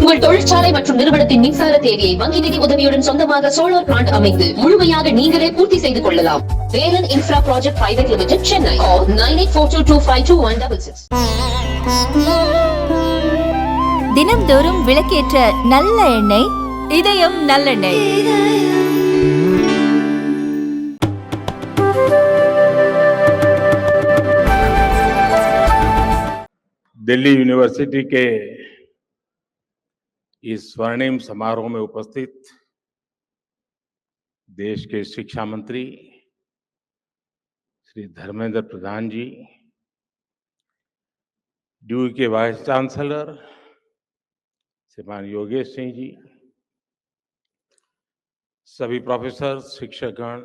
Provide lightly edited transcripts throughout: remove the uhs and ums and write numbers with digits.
உங்கள் தொழிற்சாலை மற்றும் நிறுவனத்தின் மின்சார தேவையை வங்கி நிதி உதவியுடன் சொந்தமாக சோலார் பிளான்ட் அமைத்து முழுமையாக நீங்களே பூர்த்தி செய்து கொள்ளலாம். Velan infra project private limited, Chennai. Call 9842252166. தினம்தோறும் விளக்கேற்ற நல்ல எண்ணெய் இதயம் நல்லெண்ணெய். दिल्ली यूनिवर्सिटी के इस स्वर्णिम समारोह में उपस्थित देश के शिक्षा मंत्री श्री धर्मेंद्र प्रधान जी, ड्यू के वाइस चांसलर श्रीमान योगेश सिंह जी, सभी प्रोफेसर, शिक्षकगण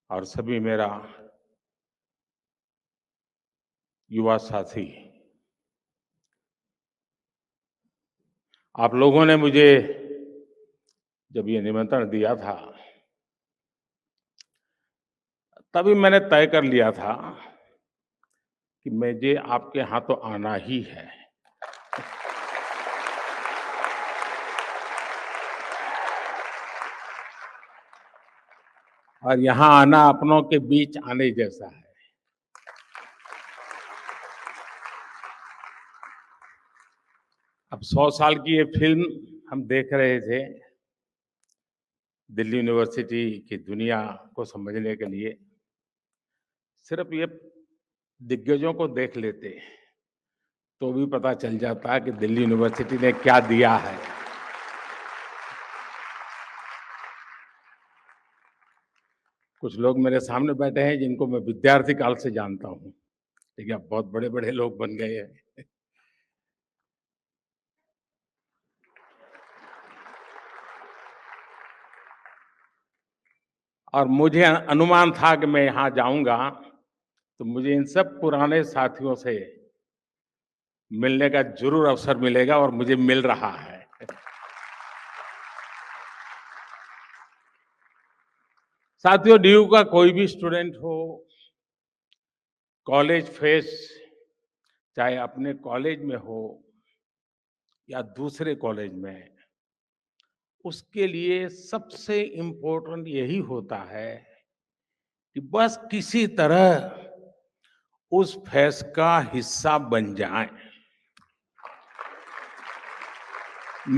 और सभी मेरा युवा साथी, आप लोगों ने मुझे जब ये निमंत्रण दिया था तभी मैंने तय कर लिया था कि मुझे आपके यहाँ तो आना ही है। और यहाँ आना अपनों के बीच आने जैसा है। अब 100 साल की ये फिल्म हम देख रहे थे दिल्ली यूनिवर्सिटी की दुनिया को समझने के लिए। सिर्फ ये दिग्गजों को देख लेते तो भी पता चल जाता है कि दिल्ली यूनिवर्सिटी ने क्या दिया है। कुछ लोग मेरे सामने बैठे हैं जिनको मैं विद्यार्थी काल से जानता हूँ, लेकिन अब बहुत बड़े बड़े लोग बन गए हैं। और मुझे अनुमान था कि मैं यहाँ जाऊंगा तो मुझे इन सब पुराने साथियों से मिलने का जरूर अवसर मिलेगा और मुझे मिल रहा है। साथियों, ड्यू का कोई भी स्टूडेंट हो, कॉलेज फेस्ट चाहे अपने कॉलेज में हो या दूसरे कॉलेज में, उसके लिए सबसे इम्पोर्टेंट यही होता है कि बस किसी तरह उस फेस्ट का हिस्सा बन जाएं।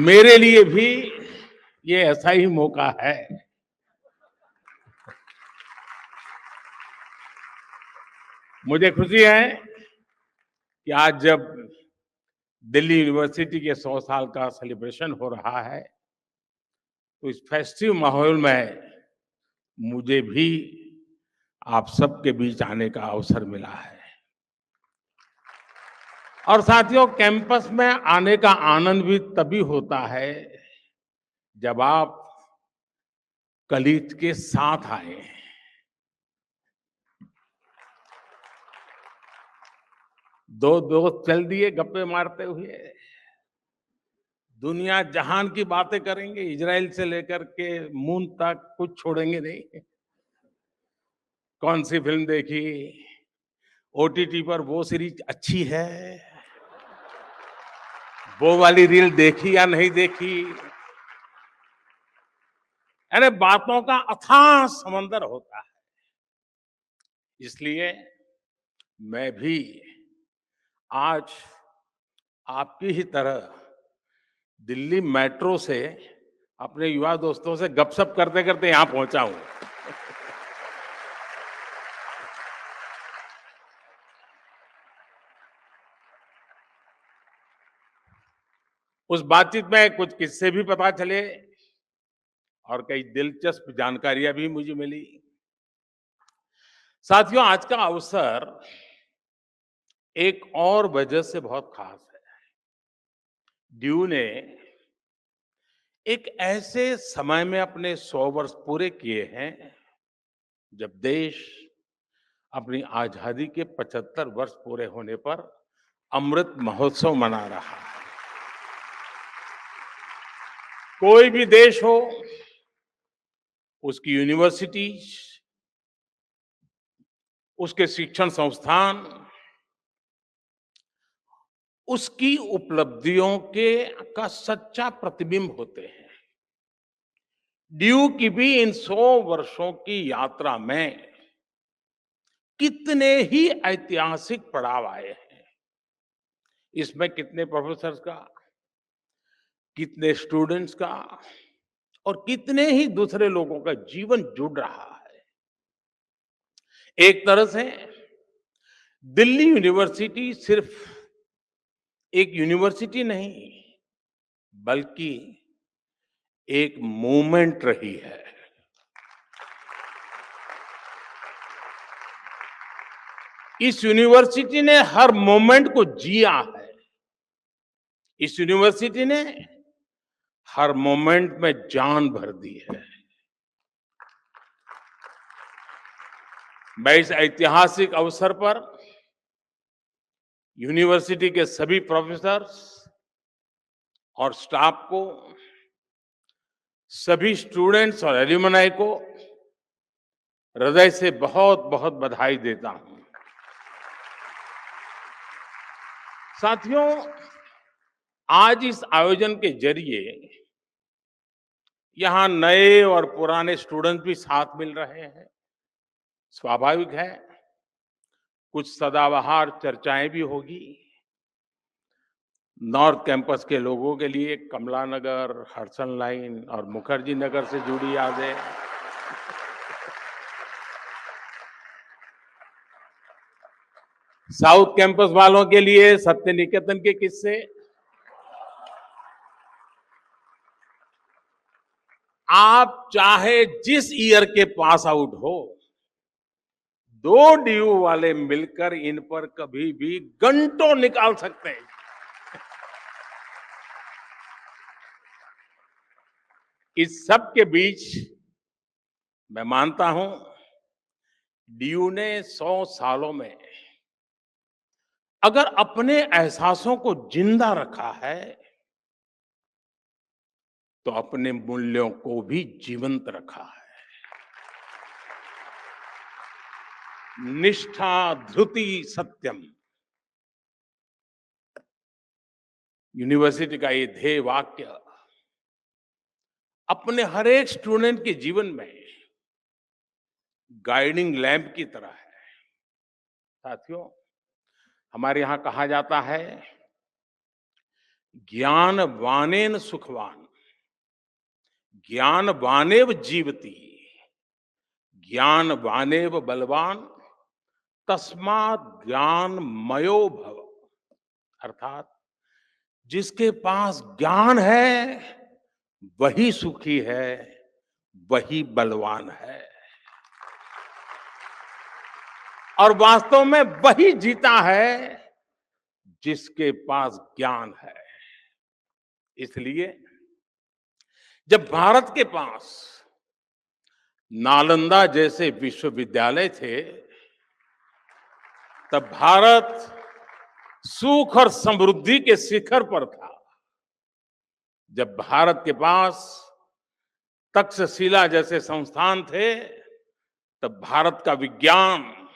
मेरे लिए भी ये ऐसा ही मौका है। मुझे खुशी है कि आज जब दिल्ली यूनिवर्सिटी के 100 साल का सेलिब्रेशन हो रहा है तो इस फेस्टिव माहौल में मुझे भी आप सबके बीच आने का अवसर मिला है। और साथियों, कैंपस में आने का आनंद भी तभी होता है जब आप कलीग के साथ आए। दो दोस्त चल दिए गप्पे मारते हुए, दुनिया जहान की बातें करेंगे, इजराइल से लेकर के मून तक कुछ छोड़ेंगे नहीं। कौन सी फिल्म देखी, ओटीटी पर वो सीरीज अच्छी है, वो वाली रील देखी या नहीं देखी, यानी बातों का अथाह समंदर होता है। इसलिए मैं भी आज आपकी ही तरह दिल्ली मेट्रो से अपने युवा दोस्तों से गपशप करते करते यहां पहुंचा हूं। उस बातचीत में कुछ किस्से भी पता चले और कई दिलचस्प जानकारियां भी मुझे मिली। साथियों, आज का अवसर एक और वजह से बहुत खास है। ड्यू ने एक ऐसे समय में अपने 100 वर्ष पूरे किए हैं जब देश अपनी आजादी के 75 वर्ष पूरे होने पर अमृत महोत्सव मना रहा है। कोई भी देश हो, उसकी यूनिवर्सिटीज, उसके शिक्षण संस्थान उसकी उपलब्धियों के का सच्चा प्रतिबिंब होते हैं। ड्यू की भी इन 100 वर्षों की यात्रा में कितने ही ऐतिहासिक पड़ाव आए हैं। इसमें कितने प्रोफेसर्स का, कितने स्टूडेंट्स का और कितने ही दूसरे लोगों का जीवन जुड़ रहा है। एक तरह से दिल्ली यूनिवर्सिटी सिर्फ एक यूनिवर्सिटी नहीं, बल्कि एक मूवमेंट रही है। इस यूनिवर्सिटी ने हर मोमेंट को जिया है। इस यूनिवर्सिटी ने हर मोमेंट में जान भर दी है। मैं इस ऐतिहासिक अवसर पर यूनिवर्सिटी के सभी प्रोफेसर्स और स्टाफ को, सभी स्टूडेंट्स और एल्यूमनाई को हृदय से बहुत-बहुत बधाई देता हूं। साथियों, आज इस आयोजन के जरिए यहां नए और पुराने स्टूडेंट्स भी साथ मिल रहे हैं। स्वाभाविक है, कुछ सदाबहार चर्चाएं भी होगी। नॉर्थ कैंपस के लोगों के लिए कमला नगर, हडसन लाइन और मुखर्जी नगर से जुड़ी यादें, साउथ कैंपस वालों के लिए सत्य निकेतन के किस्से, आप चाहे जिस ईयर के पास आउट हो, 2 ड्यू वाले मिलकर इन पर कभी भी घंटों निकाल सकते हैं। इस सब के बीच मैं मानता हूं, ड्यू ने 100 सालों में अगर अपने एहसासों को जिंदा रखा है, तो अपने मूल्यों को भी जीवंत रखा है। निष्ठा धृति सत्यम, यूनिवर्सिटी का ये ध्येय वाक्य अपने हर एक स्टूडेंट के जीवन में गाइडिंग लैंप की तरह है। साथियों, हमारे यहां कहा जाता है, ज्ञान वानेन सुखवान, ज्ञान वानेव जीवति, ज्ञान वानेव बलवान, तस्मात् ज्ञान मयो भव। अर्थात जिसके पास ज्ञान है वही सुखी है, वही बलवान है और वास्तव में वही जीता है जिसके पास ज्ञान है। इसलिए जब भारत के पास नालंदा जैसे विश्वविद्यालय थे, तब भारत सुख और समृद्धि के शिखर पर था। जब भारत के पास तक्षशिला जैसे संस्थान थे, तब भारत का विज्ञान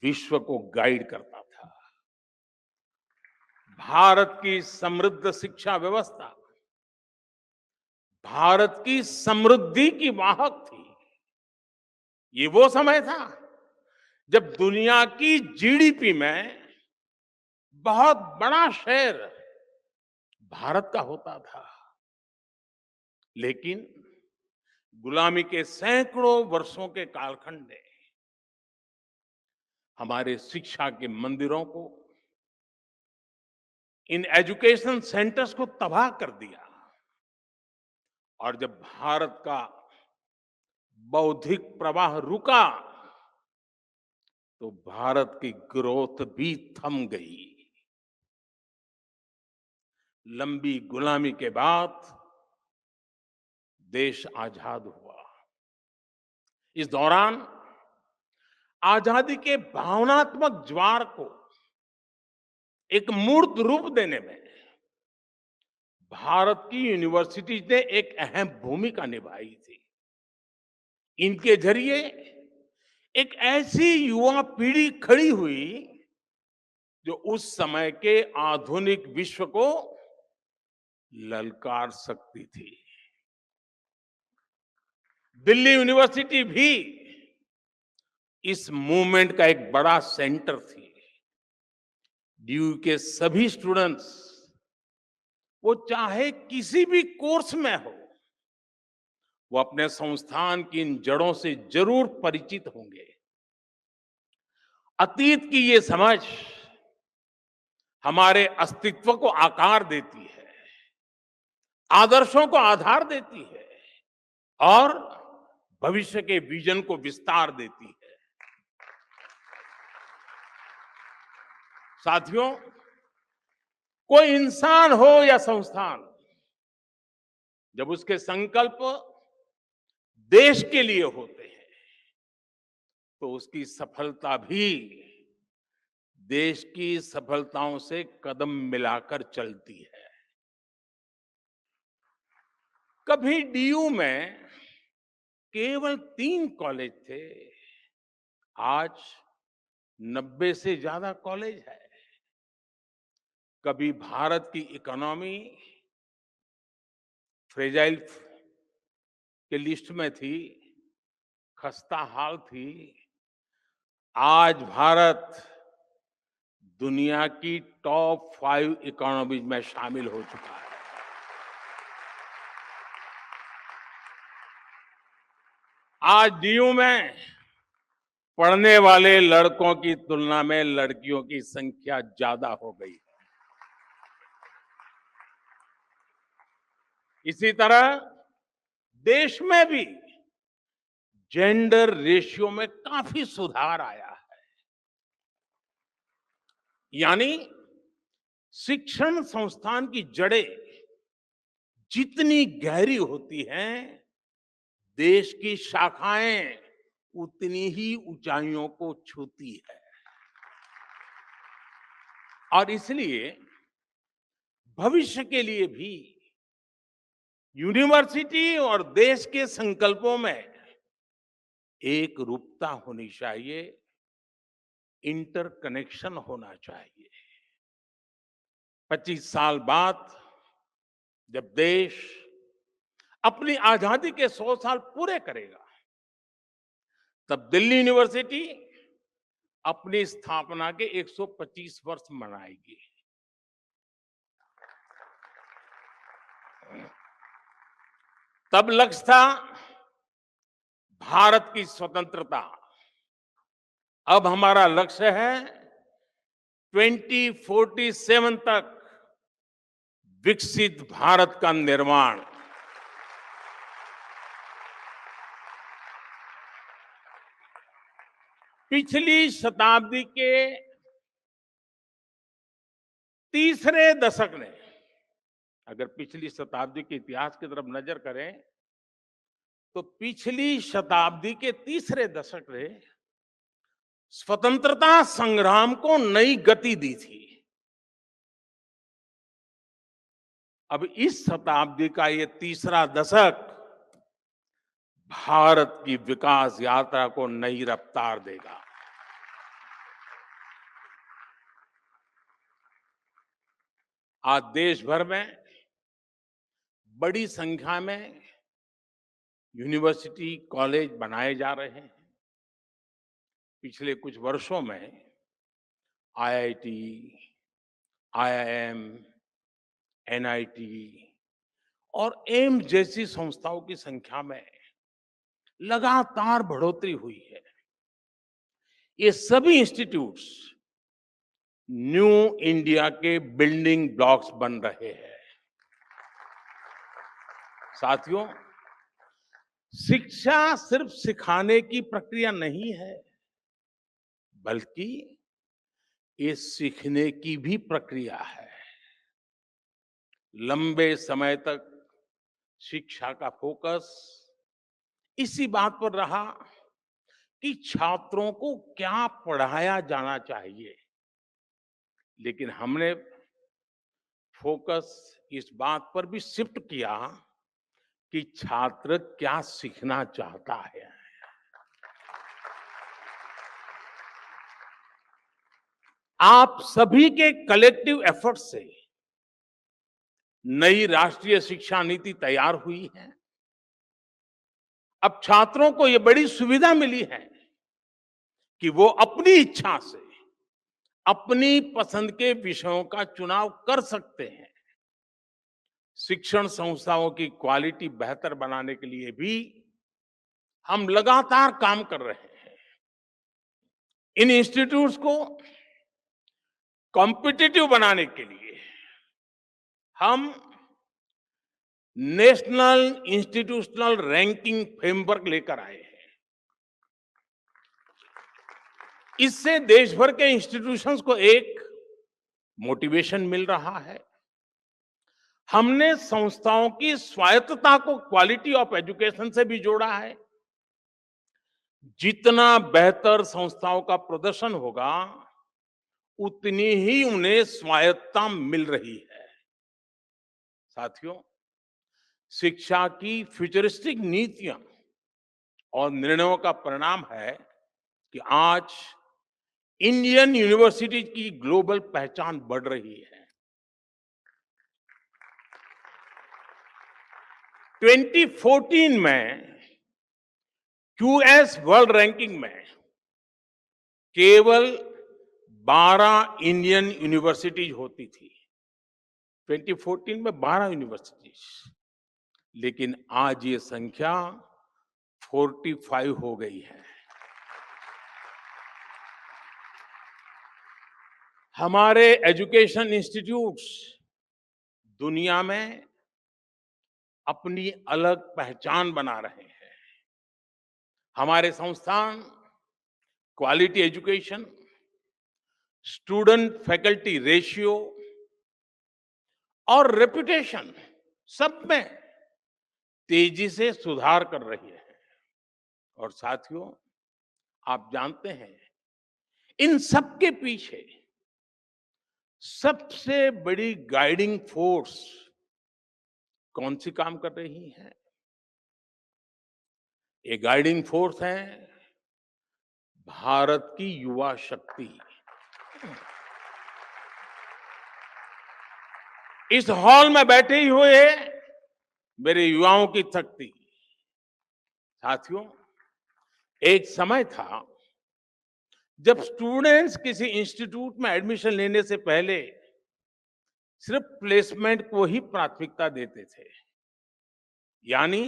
विश्व को गाइड करता था। भारत की समृद्ध शिक्षा व्यवस्था भारत की समृद्धि की वाहक थी। ये वो समय था जब दुनिया की जीडीपी में बहुत बड़ा शेयर भारत का होता था। लेकिन गुलामी के सैकड़ों वर्षों के कालखंड ने हमारे शिक्षा के मंदिरों को, इन एजुकेशन सेंटर्स को तबाह कर दिया। और जब भारत का बौद्धिक प्रवाह रुका, तो भारत की ग्रोथ भी थम गई। लंबी गुलामी के बाद देश आजाद हुआ। इस दौरान आजादी के भावनात्मक ज्वार को एक मूर्त रूप देने में भारत की यूनिवर्सिटी ने एक अहम भूमिका निभाई थी। इनके जरिए एक ऐसी युवा पीढ़ी खड़ी हुई जो उस समय के आधुनिक विश्व को ललकार सकती थी। दिल्ली यूनिवर्सिटी भी इस मूवमेंट का एक बड़ा सेंटर थी। डीयू के सभी स्टूडेंट्स, वो चाहे किसी भी कोर्स में हो, वो अपने संस्थान की इन जड़ों से जरूर परिचित होंगे। अतीत की ये समझ हमारे अस्तित्व को आकार देती है, आदर्शों को आधार देती है और भविष्य के विजन को विस्तार देती है। साथियों, कोई इंसान हो या संस्थान, जब उसके संकल्प देश के लिए होते हैं तो उसकी सफलता भी देश की सफलताओं से कदम मिलाकर चलती है। कभी डीयू में केवल 3 कॉलेज थे, आज 90 से ज्यादा कॉलेज है। कभी भारत की इकोनॉमी फ्रेजाइल के लिस्ट में थी, खस्ता हाल थी। आज भारत दुनिया की टॉप 5 इकोनॉमीज में शामिल हो चुका है। आज डीयू में पढ़ने वाले लड़कों की तुलना में लड़कियों की संख्या ज्यादा हो गई है। इसी तरह देश में भी जेंडर रेशियो में काफी सुधार आया है। यानी शिक्षण संस्थान की जड़ें जितनी गहरी होती हैं, देश की शाखाएं उतनी ही ऊंचाइयों को छूती है। और इसलिए भविष्य के लिए भी यूनिवर्सिटी और देश के संकल्पों में एक रूपता होनी चाहिए, इंटरकनेक्शन होना चाहिए। 25 साल बाद जब देश अपनी आजादी के 100 साल पूरे करेगा, तब दिल्ली यूनिवर्सिटी अपनी स्थापना के 125 वर्ष मनाएगी। तब लक्ष्य था भारत की स्वतंत्रता। अब हमारा लक्ष्य है 2047 तक विकसित भारत का निर्माण। पिछली शताब्दी के तीसरे दशक ने, अगर पिछली शताब्दी के इतिहास की तरफ नजर करें तो पिछली शताब्दी के तीसरे दशक ने स्वतंत्रता संग्राम को नई गति दी थी। अब इस शताब्दी का ये तीसरा दशक भारत की विकास यात्रा को नई रफ्तार देगा। आज देश भर में बड़ी संख्या में यूनिवर्सिटी, कॉलेज बनाए जा रहे हैं। पिछले कुछ वर्षों में आईआईटी, आईआईएम, एनआईटी और एम्स जैसी संस्थाओं की संख्या में लगातार बढ़ोतरी हुई है। ये सभी इंस्टीट्यूट्स न्यू इंडिया के बिल्डिंग ब्लॉक्स बन रहे हैं। साथियों, शिक्षा सिर्फ सिखाने की प्रक्रिया नहीं है, बल्कि ये सीखने की भी प्रक्रिया है। लंबे समय तक शिक्षा का फोकस इसी बात पर रहा कि छात्रों को क्या पढ़ाया जाना चाहिए, लेकिन हमने फोकस इस बात पर भी शिफ्ट किया कि छात्र क्या सीखना चाहता है। आप सभी के कलेक्टिव एफर्ट से नई राष्ट्रीय शिक्षा नीति तैयार हुई है। अब छात्रों को ये बड़ी सुविधा मिली है कि वो अपनी इच्छा से अपनी पसंद के विषयों का चुनाव कर सकते हैं। शिक्षण संस्थाओं की क्वालिटी बेहतर बनाने के लिए भी हम लगातार काम कर रहे हैं। इन इंस्टीट्यूट्स को कॉम्पिटिटिव बनाने के लिए हम नेशनल इंस्टीट्यूशनल रैंकिंग फ्रेमवर्क लेकर आए हैं। इससे देश भर के इंस्टीट्यूशंस को एक मोटिवेशन मिल रहा है। हमने संस्थाओं की स्वायत्तता को क्वालिटी ऑफ एजुकेशन से भी जोड़ा है। जितना बेहतर संस्थाओं का प्रदर्शन होगा, उतनी ही उन्हें स्वायत्तता मिल रही है। साथियों, शिक्षा की फ्यूचरिस्टिक नीतियां और निर्णयों का परिणाम है कि आज इंडियन यूनिवर्सिटी की ग्लोबल पहचान बढ़ रही है। 2014 में क्यूएस वर्ल्ड रैंकिंग में केवल 12 इंडियन यूनिवर्सिटीज होती थी। 2014 में 12 यूनिवर्सिटीज, लेकिन आज ये संख्या 45 हो गई है। हमारे एजुकेशन इंस्टीट्यूट्स दुनिया में अपनी अलग पहचान बना रहे हैं। हमारे संस्थान quality education, student faculty ratio और रेपुटेशन सब में तेजी से सुधार कर रही है। और साथियों, आप जानते हैं, इन सब के पीछे सबसे बड़ी गाइडिंग फोर्स कौन सी काम कर रही है? ये गाइडिंग फोर्स है भारत की युवा शक्ति। इस हॉल में बैठे ही हुए मेरे युवाओं की शक्ति। साथियों, एक समय था जब स्टूडेंट्स किसी इंस्टीट्यूट में एडमिशन लेने से पहले सिर्फ प्लेसमेंट को ही प्राथमिकता देते थे। यानी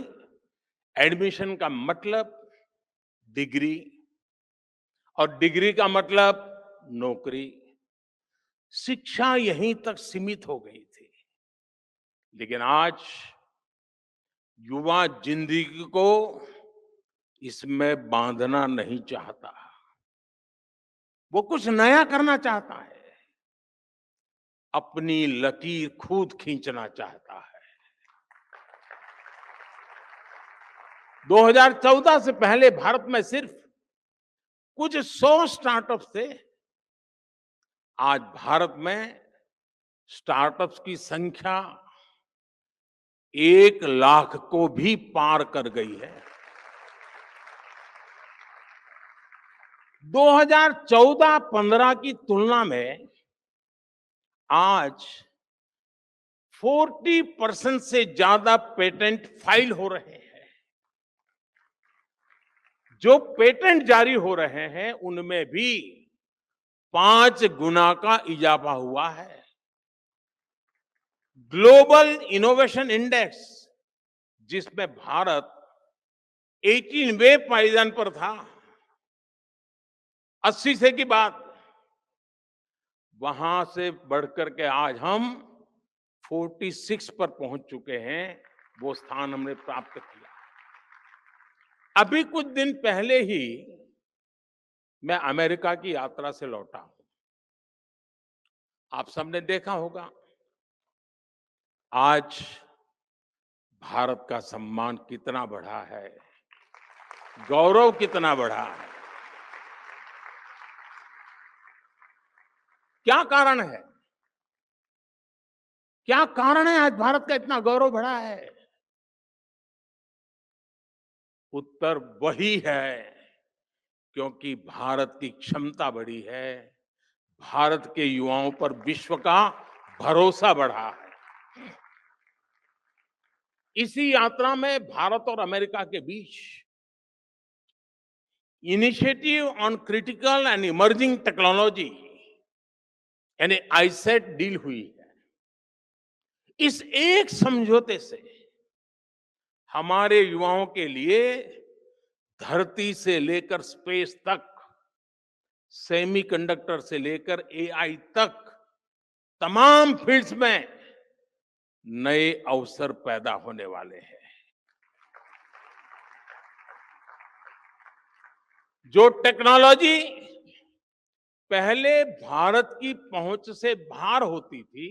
एडमिशन का मतलब डिग्री और डिग्री का मतलब नौकरी। शिक्षा यहीं तक सीमित हो गई थी। लेकिन आज युवा जिंदगी को इसमें बांधना नहीं चाहता। वो कुछ नया करना चाहता है, अपनी लकीर खुद खींचना चाहता है। 2014 से पहले भारत में सिर्फ कुछ 100 स्टार्टअप्स थे। आज भारत में स्टार्टअप्स की संख्या 1 लाख को भी पार कर गई है। 2014-15 की तुलना में आज 40% से ज्यादा पेटेंट फाइल हो रहे हैं। जो पेटेंट जारी हो रहे हैं, उनमें भी 5 गुना का इजाफा हुआ है। ग्लोबल इनोवेशन इंडेक्स, जिसमें भारत 18वें पायदान पर था 80 से की बात, वहां से बढ़कर के आज हम 46 पर पहुंच चुके हैं। वो स्थान हमने प्राप्त किया। अभी कुछ दिन पहले ही मैं अमेरिका की यात्रा से लौटा हूं। आप सबने देखा होगा, आज भारत का सम्मान कितना बढ़ा है, गौरव कितना बढ़ा है। क्या कारण है? क्या कारण है आज भारत का इतना गौरव बढ़ा है? उत्तर वही है, क्योंकि भारत की क्षमता बढ़ी है, भारत के युवाओं पर विश्व का भरोसा बढ़ा है। इसी यात्रा में भारत और अमेरिका के बीच initiative on critical and emerging technology यानी आईसेट डील हुई है। इस एक समझौते से हमारे युवाओं के लिए धरती से लेकर स्पेस तक, सेमीकंडक्टर से लेकर एआई तक तमाम फील्ड्स में नए अवसर पैदा होने वाले हैं। जो टेक्नोलॉजी पहले भारत की पहुंच से बाहर होती थी,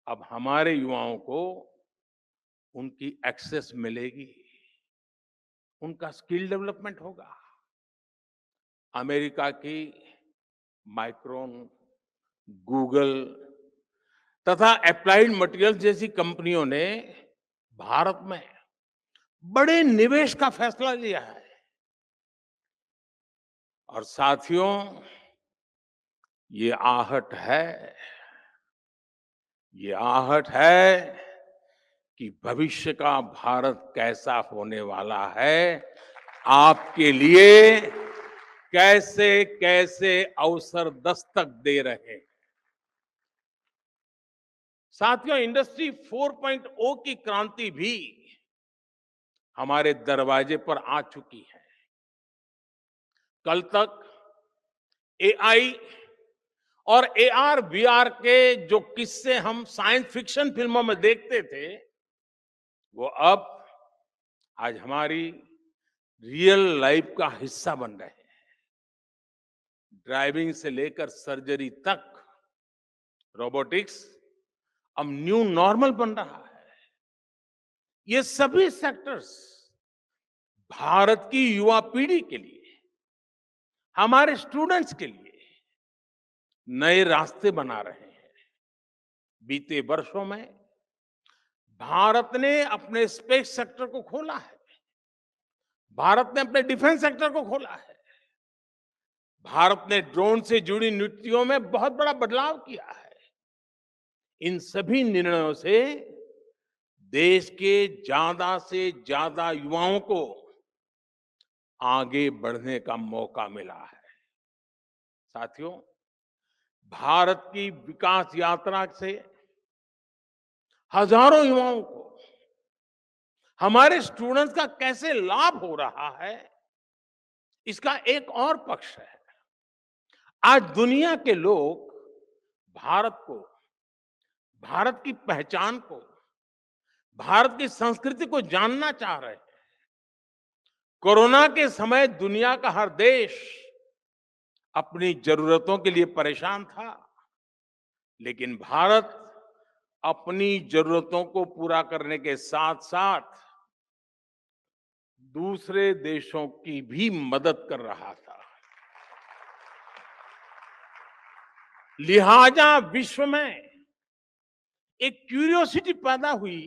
अब हमारे युवाओं को उनकी एक्सेस मिलेगी, उनका स्किल डेवलपमेंट होगा। अमेरिका की माइक्रोन, गूगल तथा एप्लाइड मटेरियल जैसी कंपनियों ने भारत में बड़े निवेश का फैसला लिया है। और साथियों, ये आहट है कि भविष्य का भारत कैसा होने वाला है, आपके लिए कैसे कैसे अवसर दस्तक दे रहे हैं। साथियों, इंडस्ट्री 4.0 की क्रांति भी हमारे दरवाजे पर आ चुकी है। कल तक एआई और एआर वीआर के जो किस्से हम साइंस फिक्शन फिल्मों में देखते थे, वो अब आज हमारी रियल लाइफ का हिस्सा बन रहे हैं। ड्राइविंग से लेकर सर्जरी तक रोबोटिक्स अब न्यू नॉर्मल बन रहा है। ये सभी सेक्टर्स भारत की युवा पीढ़ी के लिए, हमारे स्टूडेंट्स के लिए नए रास्ते बना रहे हैं। बीते वर्षों में भारत ने अपने स्पेस सेक्टर को खोला है, भारत ने अपने डिफेंस सेक्टर को खोला है, भारत ने ड्रोन से जुड़ी नीतियों में बहुत बड़ा बदलाव किया है। इन सभी निर्णयों से देश के ज्यादा से ज्यादा युवाओं को आगे बढ़ने का मौका मिला है। साथियों, भारत की विकास यात्रा से हजारों युवाओं को, हमारे स्टूडेंट्स का कैसे लाभ हो रहा है, इसका एक और पक्ष है। आज दुनिया के लोग भारत को, भारत की पहचान को, भारत की संस्कृति को जानना चाह रहे हैं। कोरोना के समय दुनिया का हर देश अपनी जरूरतों के लिए परेशान था, लेकिन भारत अपनी जरूरतों को पूरा करने के साथ साथ दूसरे देशों की भी मदद कर रहा था। लिहाजा विश्व में एक क्यूरियोसिटी पैदा हुई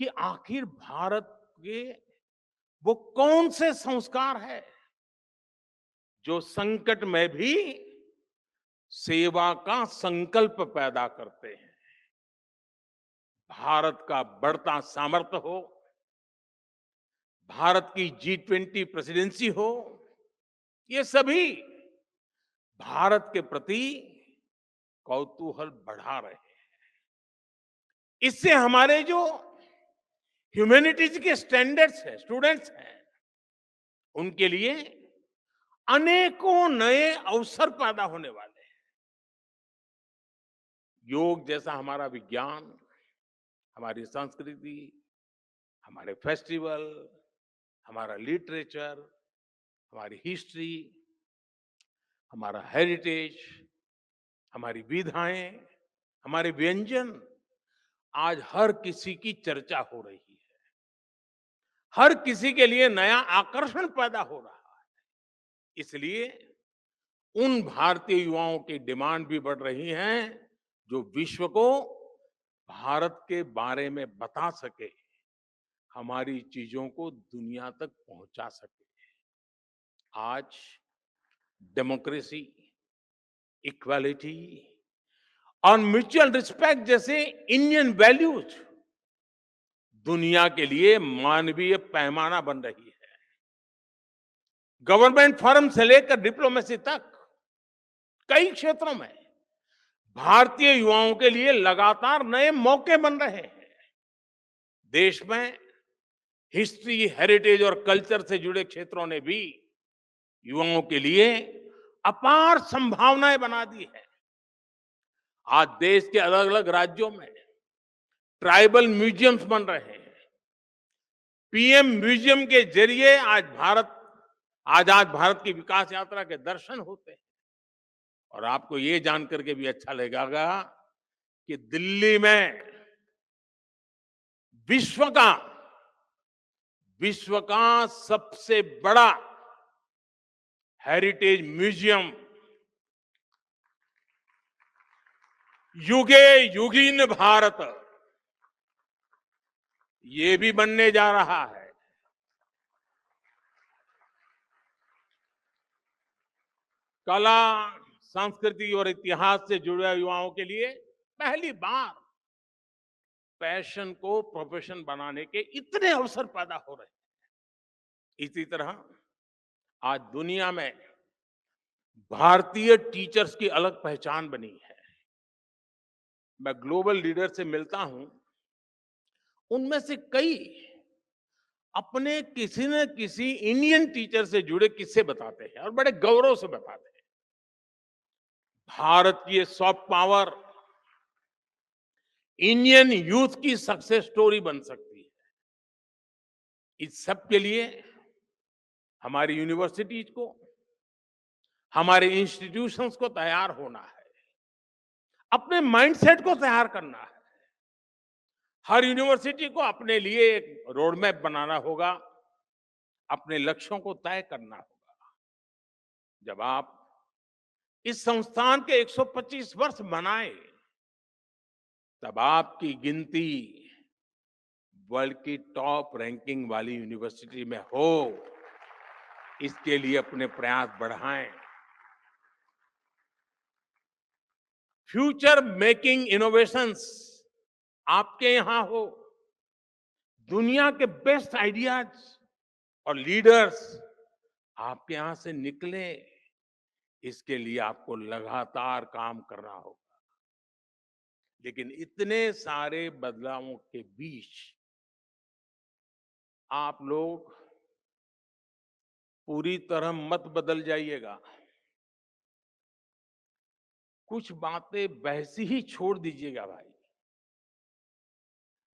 कि आखिर भारत के वो कौन से संस्कार है जो संकट में भी सेवा का संकल्प पैदा करते हैं। भारत का बढ़ता सामर्थ्य हो, भारत की G20 प्रेसिडेंसी हो, ये सभी भारत के प्रति कौतूहल बढ़ा रहे हैं। इससे हमारे जो ह्यूमैनिटीज के स्टैंडर्ड्स हैं, स्टूडेंट्स हैं, उनके लिए अनेकों नए अवसर पैदा होने वाले हैं। योग जैसा हमारा विज्ञान, हमारी संस्कृति, हमारे फेस्टिवल, हमारा लिटरेचर, हमारी हिस्ट्री, हमारा हेरिटेज, हमारी विधाएं, हमारे व्यंजन आज हर किसी की चर्चा हो रही है। हर किसी के लिए नया आकर्षण पैदा हो रहा है। इसलिए उन भारतीय युवाओं की डिमांड भी बढ़ रही है जो विश्व को भारत के बारे में बता सके, हमारी चीजों को दुनिया तक पहुंचा सके। आज डेमोक्रेसी, इक्वालिटी और म्यूचुअल रिस्पेक्ट जैसे इंडियन वैल्यूज दुनिया के लिए मानवीय पैमाना बन रही है। गवर्नमेंट फर्म से लेकर डिप्लोमेसी तक कई क्षेत्रों में भारतीय युवाओं के लिए लगातार नए मौके बन रहे हैं। देश में हिस्ट्री, हेरिटेज और कल्चर से जुड़े क्षेत्रों ने भी युवाओं के लिए अपार संभावनाएं बना दी है। आज देश के अलग अलग राज्यों में ट्राइबल म्यूजियम्स बन रहे हैं। पीएम म्यूजियम के जरिए आजाद भारत की विकास यात्रा के दर्शन होते हैं। और आपको ये जानकर के भी अच्छा लगेगा कि दिल्ली में विश्व का सबसे बड़ा हेरिटेज म्यूजियम युगे युगीन भारत ये भी बनने जा रहा है। कला, संस्कृति और इतिहास से जुड़े युवाओं के लिए पहली बार पैशन को प्रोफेशन बनाने के इतने अवसर पैदा हो रहे हैं। इसी तरह आज दुनिया में भारतीय टीचर्स की अलग पहचान बनी है। मैं ग्लोबल लीडर से मिलता हूं, उनमें से कई अपने किसी न किसी इंडियन टीचर से जुड़े किस्से बताते हैं और बड़े गौरव से बताते हैं। भारत की ये सॉफ्ट पावर इंडियन यूथ की सक्सेस स्टोरी बन सकती है। इस सब के लिए हमारी यूनिवर्सिटीज को, हमारे इंस्टीट्यूशंस को तैयार होना है, अपने माइंडसेट को तैयार करना है। हर यूनिवर्सिटी को अपने लिए एक रोड मैप बनाना होगा, अपने लक्ष्यों को तय करना होगा। जब आप इस संस्थान के 125 वर्ष मनाए, तब आपकी गिनती वर्ल्ड की टॉप रैंकिंग वाली यूनिवर्सिटी में हो, इसके लिए अपने प्रयास बढ़ाएं। फ्यूचर मेकिंग इनोवेशंस आपके यहां हो, दुनिया के बेस्ट आइडियाज और लीडर्स आपके यहां से निकले, इसके लिए आपको लगातार काम करना होगा। लेकिन इतने सारे बदलावों के बीच आप लोग पूरी तरह मत बदल जाइएगा। कुछ बातें वैसी ही छोड़ दीजिएगा भाई।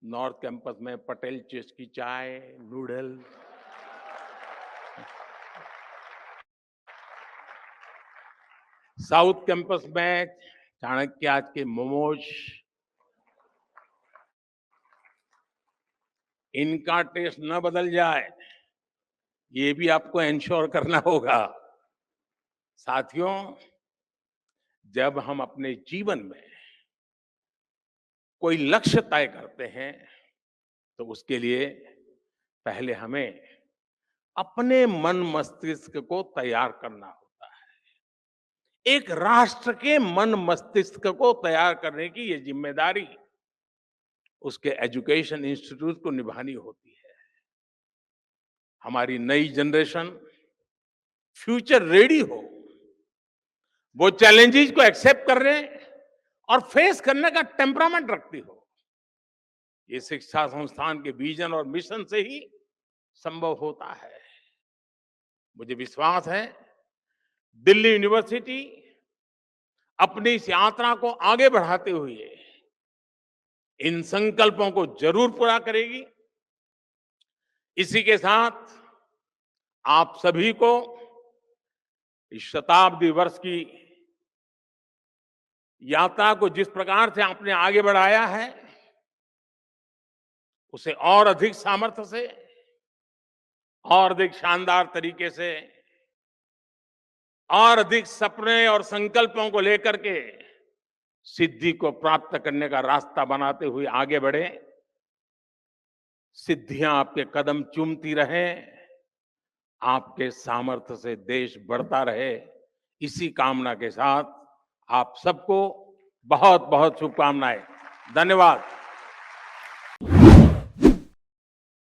नॉर्थ कैंपस में पटेल चेस की चाय, नूडल, साउथ कैंपस में चाणक्य आज के मोमोज, इनका टेस्ट न बदल जाए, ये भी आपको इंश्योर करना होगा। साथियों, जब हम अपने जीवन में कोई लक्ष्य तय करते हैं, तो उसके लिए पहले हमें अपने मन मस्तिष्क को तैयार करना होता है। एक राष्ट्र के मन मस्तिष्क को तैयार करने की ये जिम्मेदारी उसके एजुकेशन इंस्टीट्यूट को निभानी होती है। हमारी नई जनरेशन फ्यूचर रेडी हो, वो चैलेंजेस को एक्सेप्ट करने और फेस करने का टेम्परामेंट रखती हो। ये शिक्षा संस्थान के विजन और मिशन से ही संभव होता है। मुझे विश्वास है दिल्ली यूनिवर्सिटी अपनी इस यात्रा को आगे बढ़ाते हुए इन संकल्पों को जरूर पूरा करेगी। इसी के साथ आप सभी को इस शताब्दी वर्ष की यात्रा को जिस प्रकार से आपने आगे बढ़ाया है, उसे और अधिक सामर्थ्य से और अधिक शानदार तरीके से और अधिक सपने और संकल्पों को लेकर के सिद्धि को प्राप्त करने का रास्ता बनाते हुए आगे बढ़े। सिद्धियां आपके कदम चूमती रहें, आपके सामर्थ्य से देश बढ़ता रहे, इसी कामना के साथ आप सबको बहुत बहुत शुभकामनाएं। धन्यवाद।